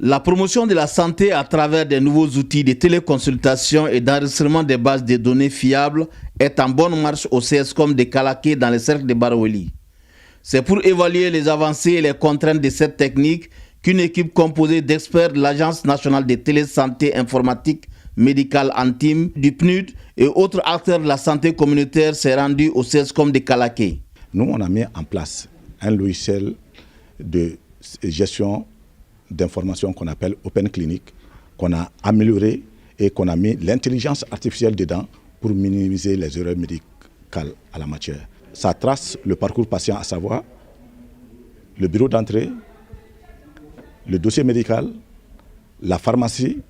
La promotion de la santé à travers des nouveaux outils de téléconsultation et d'enregistrement des bases de données fiables est en bonne marche au CSCOM de Kalaké dans le cercle de Baraweli. C'est pour évaluer les avancées et les contraintes de cette technique qu'une équipe composée d'experts de l'Agence nationale de télésanté informatique médicale Antim, du PNUD et autres acteurs de la santé communautaire s'est rendue au CSCOM de Kalaké. Nous, on a mis en place un logiciel de gestion d'informations qu'on appelle Open Clinic, qu'on a amélioré et qu'on a mis l'intelligence artificielle dedans pour minimiser les erreurs médicales à la matière. Ça trace le parcours patient, à savoir le bureau d'entrée, le dossier médical, la pharmacie,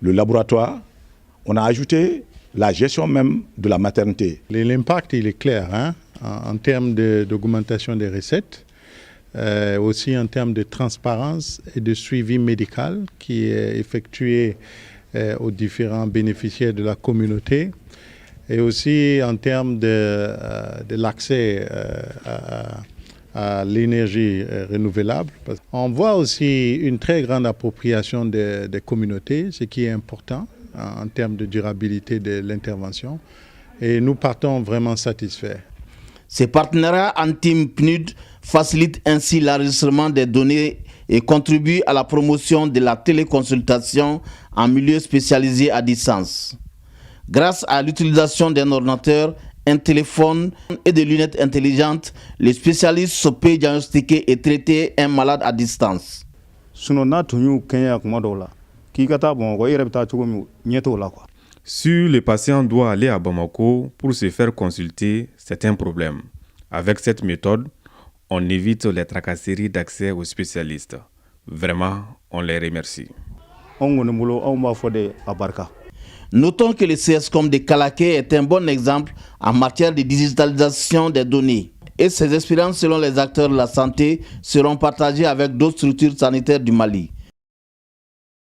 le laboratoire. On a ajouté la gestion même de la maternité. L'impact, il est clair en termes d'augmentation des recettes, aussi en termes de transparence et de suivi médical qui est effectué aux différents bénéficiaires de la communauté, et aussi en termes de l'accès à l'énergie renouvelable. On voit aussi une très grande appropriation des communautés, ce qui est important en termes de durabilité de l'intervention. Et nous partons vraiment satisfaits. Ces partenariats Antim-PNUD facilitent ainsi l'enregistrement des données et contribuent à la promotion de la téléconsultation en milieu spécialisé à distance. Grâce à l'utilisation d'un ordinateur, un téléphone et des lunettes intelligentes, les spécialistes peuvent diagnostiquer et traiter un malade à distance. Si le patient doit aller à Bamako pour se faire consulter, c'est un problème. Avec cette méthode, on évite les tracasseries d'accès aux spécialistes. Vraiment, on les remercie. Notons que le CSCOM de Kalaké est un bon exemple en matière de digitalisation des données. Et ces expériences, selon les acteurs de la santé, seront partagées avec d'autres structures sanitaires du Mali.